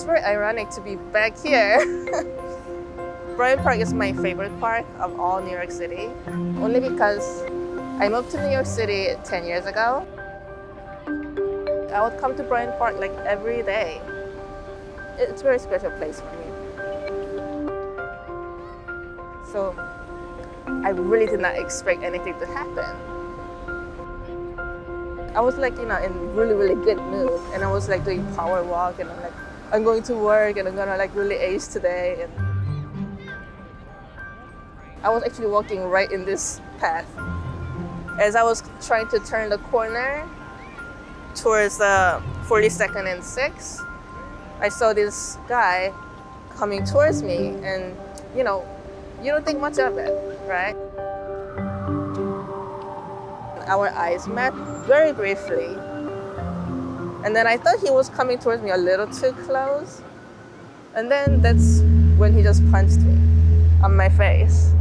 It's very ironic to be back here. Bryant Park is my favorite park of all New York City, only because I moved to New York City 10 years ago. I would come to Bryant Park like every day. It's a very special place for me. So I really did not expect anything to happen. I was like, in really, really good mood. And I was like doing power walk and I'm like, I'm going to work and I'm gonna like really ace today. And I was actually walking right in this path. As I was trying to turn the corner towards the 42nd and 6th, I saw this guy coming towards me and, you don't think much of it, right? Our eyes met very briefly. And then I thought he was coming towards me a little too close. And then that's when he just punched me on my face.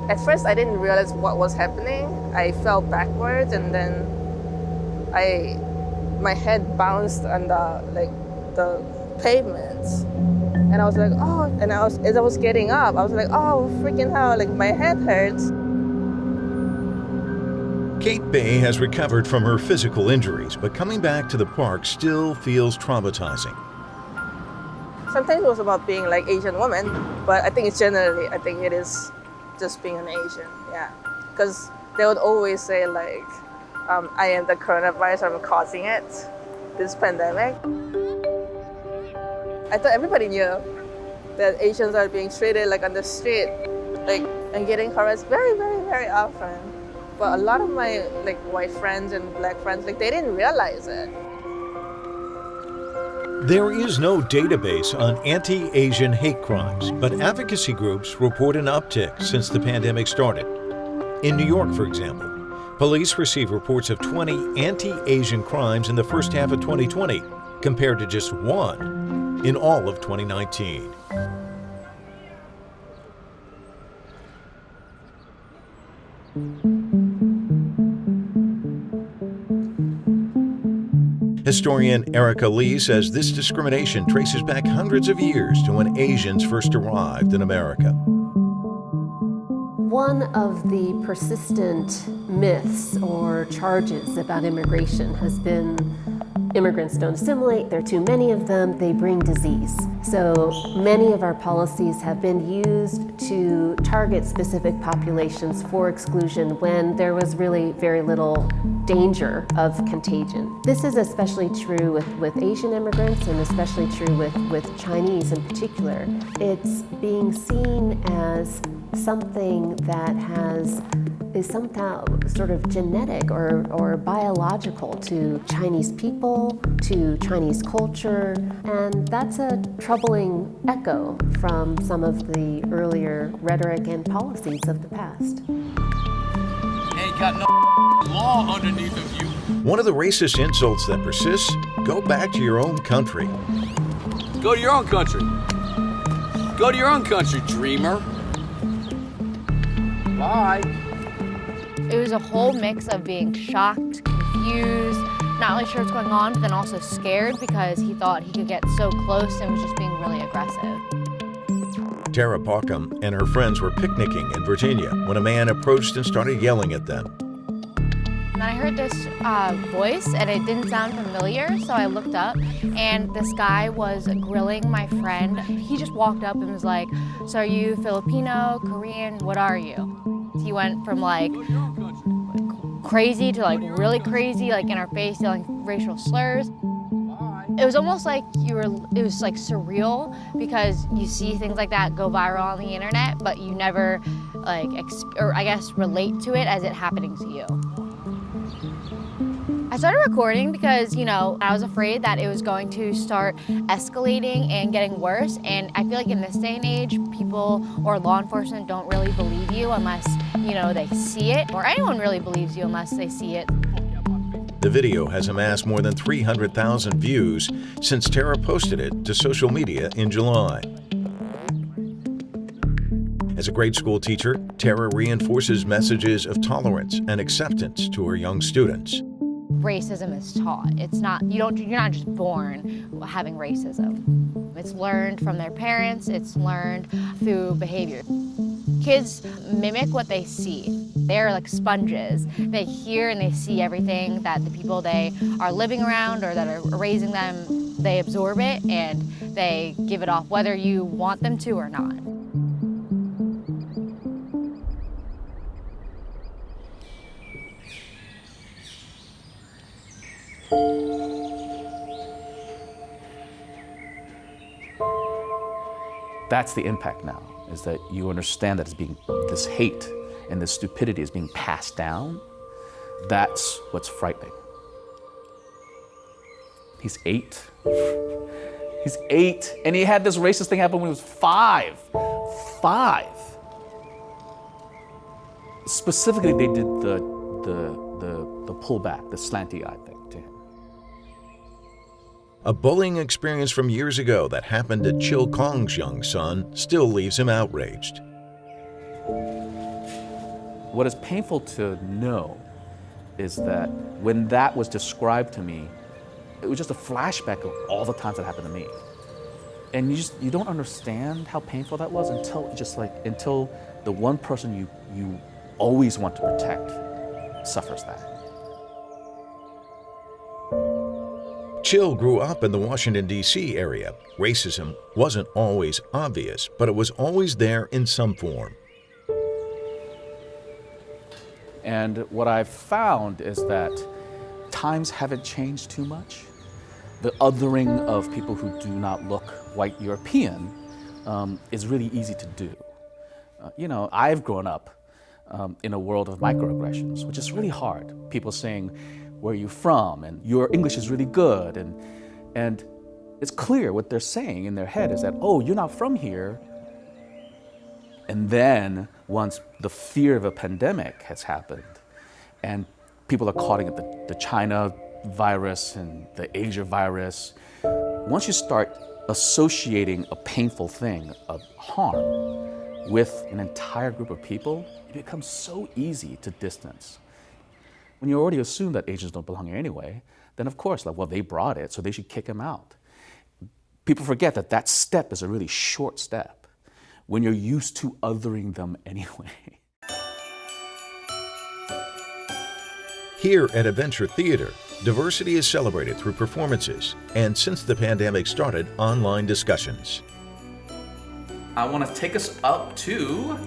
At first, I didn't realize what was happening. I fell backwards and then my head bounced on the pavements. And I was like, oh, and as I was getting up, I was like, oh, freaking hell, like my head hurts. Kate Bay has recovered from her physical injuries, but coming back to the park still feels traumatizing. Sometimes it was about being like Asian woman, but I think it is just being an Asian, yeah. Because they would always say like, I am the coronavirus, I'm causing it, this pandemic. I thought everybody knew that Asians are being treated like on the street, like, and getting harassed very, very, very often. But a lot of my like white friends and black friends, like they didn't realize it. There is no database on anti-Asian hate crimes, but advocacy groups report an uptick since the pandemic started. In New York, for example, police received reports of 20 anti-Asian crimes in the first half of 2020, compared to just 1 in all of 2019. Historian Erica Lee says this discrimination traces back hundreds of years to when Asians first arrived in America. One of the persistent myths or charges about immigration has been immigrants don't assimilate, there are too many of them, they bring disease. So many of our policies have been used to target specific populations for exclusion when there was really very little danger of contagion. This is especially true with Asian immigrants and especially true with Chinese in particular. It's being seen as something that is somehow sort of genetic or biological to Chinese people, to Chinese culture, and that's a troubling echo from some of the earlier rhetoric and policies of the past. Ain't got no law underneath of you. One of the racist insults that persists: go back to your own country. Go to your own country. Go to your own country, dreamer. Bye. It was a whole mix of being shocked, confused, not really sure what's going on, but then also scared because he thought he could get so close and was just being really aggressive. Tara Paucom and her friends were picnicking in Virginia when a man approached and started yelling at them. And I heard this voice and it didn't sound familiar, so I looked up and this guy was grilling my friend. He just walked up and was like, so are you Filipino, Korean, what are you? He went from like crazy to like really crazy, like in our face, yelling racial slurs. It was almost like it was like surreal because you see things like that go viral on the internet, but you never like, or I guess relate to it as it happening to you. I started recording because, I was afraid that it was going to start escalating and getting worse. And I feel like in this day and age, people or law enforcement don't really believe you unless, they see it, or anyone really believes you unless they see it. The video has amassed more than 300,000 views since Tara posted it to social media in July. As a grade school teacher, Tara reinforces messages of tolerance and acceptance to her young students. Racism is taught. You're not just born having racism. It's learned from their parents, it's learned through behavior. Kids mimic what they see. They're like sponges. They hear and they see everything that the people they are living around or that are raising them, they absorb it and they give it off, whether you want them to or not. That's the impact now, is that you understand that this hate and this stupidity is being passed down. That's what's frightening. He's 8. He's 8, and he had this racist thing happen when he was 5. 5. Specifically, they did the pullback, the slanty eye thing to him. A bullying experience from years ago that happened to Chil Kong's young son still leaves him outraged. What is painful to know is that when that was described to me, it was just a flashback of all the times that happened to me. And you don't understand how painful that was until the one person you always want to protect suffers that. Chil grew up in the Washington, D.C. area. Racism wasn't always obvious, but it was always there in some form. And what I've found is that times haven't changed too much. The othering of people who do not look white European is really easy to do. I've grown up in a world of microaggressions, which is really hard. People saying, "Where are you from?" and "Your English is really good." And it's clear what they're saying in their head is that, "Oh, you're not from here." And then once the fear of a pandemic has happened and people are calling it the China virus and the Asia virus, once you start associating a painful thing of harm with an entire group of people, it becomes so easy to distance. When you already assume that Asians don't belong here anyway, then of course, they brought it, so they should kick him out. People forget that step is a really short step when you're used to othering them anyway. Here at Adventure Theater, diversity is celebrated through performances and, since the pandemic started, online discussions. I want to take us up to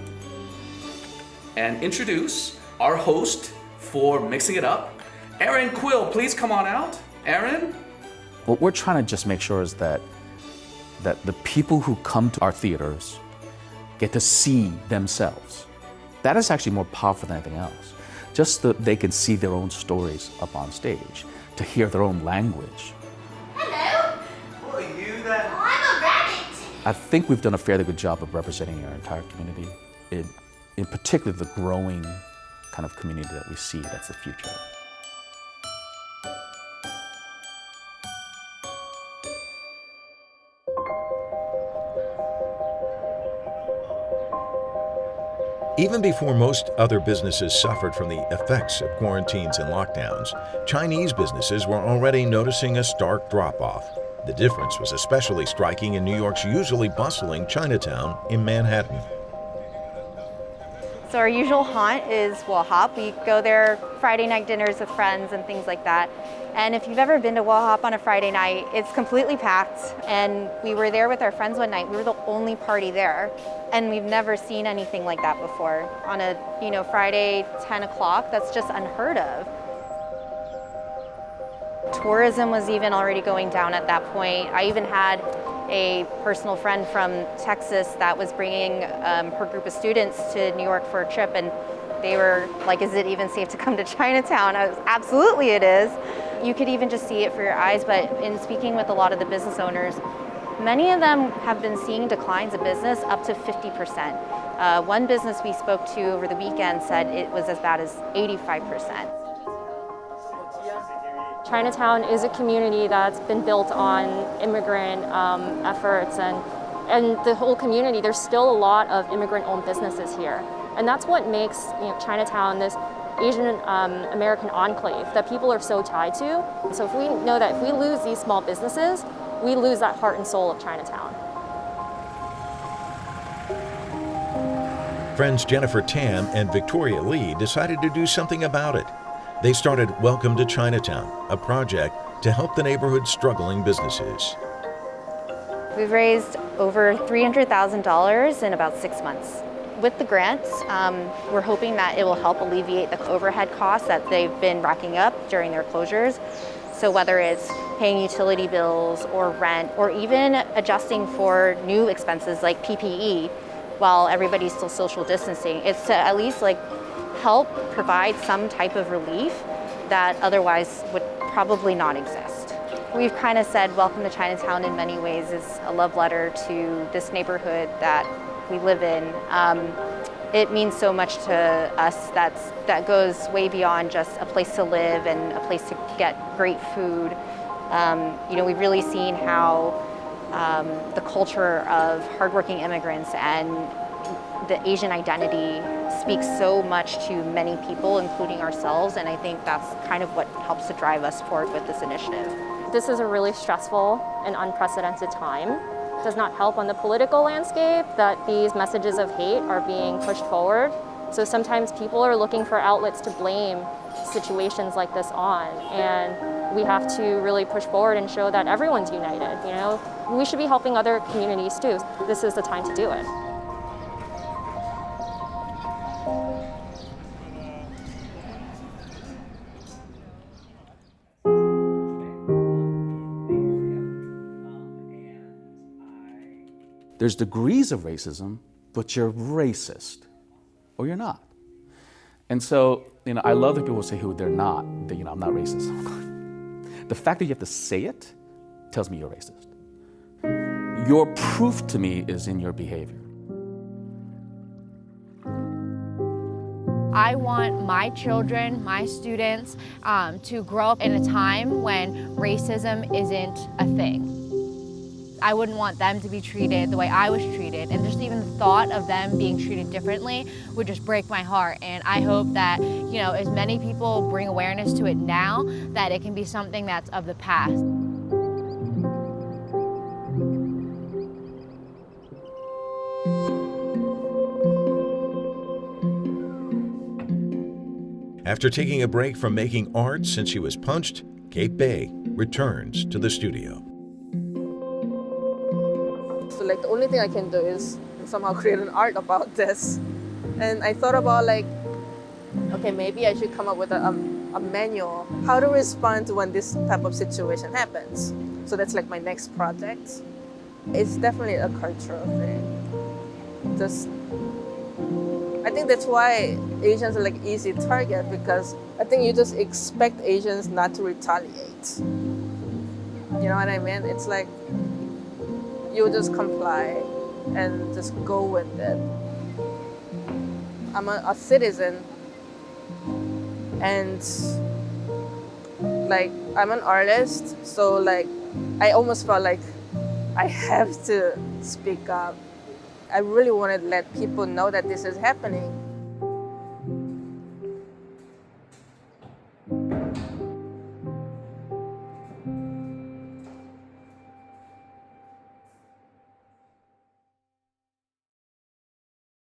and introduce our host for Mixing It Up. Aaron Quill, please come on out. Aaron? What we're trying to just make sure is that the people who come to our theaters get to see themselves. That is actually more powerful than anything else. Just that they can see their own stories up on stage, to hear their own language. Hello. Who are you then? I'm a rabbit. I think we've done a fairly good job of representing our entire community, in particular the growing kind of community that we see that's the future. Even before most other businesses suffered from the effects of quarantines and lockdowns, Chinese businesses were already noticing a stark drop-off. The difference was especially striking in New York's usually bustling Chinatown in Manhattan. So our usual haunt is Hop. We go there Friday night dinners with friends and things like that. And if you've ever been to Hop on a Friday night, it's completely packed. And we were there with our friends one night. We were the only party there. And we've never seen anything like that before. On a Friday, 10 o'clock, that's just unheard of. Tourism was even already going down at that point. I even had a personal friend from Texas that was bringing her group of students to New York for a trip, and they were like, "Is it even safe to come to Chinatown?" I was, "Absolutely it is." You could even just see it for your eyes, but in speaking with a lot of the business owners, many of them have been seeing declines of business up to 50%. One business we spoke to over the weekend said it was as bad as 85%. Chinatown is a community that's been built on immigrant efforts, and and the whole community, there's still a lot of immigrant-owned businesses here. And that's what makes Chinatown this Asian American enclave that people are so tied to. So if we know that if we lose these small businesses, we lose that heart and soul of Chinatown. Friends Jennifer Tam and Victoria Lee decided to do something about it. They started Welcome to Chinatown, a project to help the neighborhood's struggling businesses. We've raised over $300,000 in about 6 months. With the grants, we're hoping that it will help alleviate the overhead costs that they've been racking up during their closures. So whether it's paying utility bills or rent, or even adjusting for new expenses like PPE while everybody's still social distancing, it's to at least help provide some type of relief that otherwise would probably not exist. We've kind of said Welcome to Chinatown in many ways is a love letter to this neighborhood that we live in. It means so much to us that goes way beyond just a place to live and a place to get great food. We've really seen how the culture of hardworking immigrants and the Asian identity speaks so much to many people, including ourselves, and I think that's kind of what helps to drive us forward with this initiative. This is a really stressful and unprecedented time. It does not help on the political landscape that these messages of hate are being pushed forward. So sometimes people are looking for outlets to blame situations like this on, and we have to really push forward and show that everyone's united. We should be helping other communities too. This is the time to do it. There's degrees of racism, but you're racist, or you're not. And so, I love that people say who they're not, that, I'm not racist. The fact that you have to say it tells me you're racist. Your proof to me is in your behavior. I want my children, my students, to grow up in a time when racism isn't a thing. I wouldn't want them to be treated the way I was treated, and just even the thought of them being treated differently would just break my heart. And I hope that, as many people bring awareness to it now, that it can be something that's of the past. After taking a break from making art since she was punched, Kate Bay returns to the studio. So the only thing I can do is somehow create an art about this. And I thought about okay, maybe I should come up with a manual, how to respond to when this type of situation happens. So that's my next project. It's definitely a cultural thing. I think that's why Asians are easy target, because I think you just expect Asians not to retaliate. You know what I mean? It's you just comply and just go with it. I'm a citizen, and I'm an artist, so I almost felt I have to speak up. I really want to let people know that this is happening.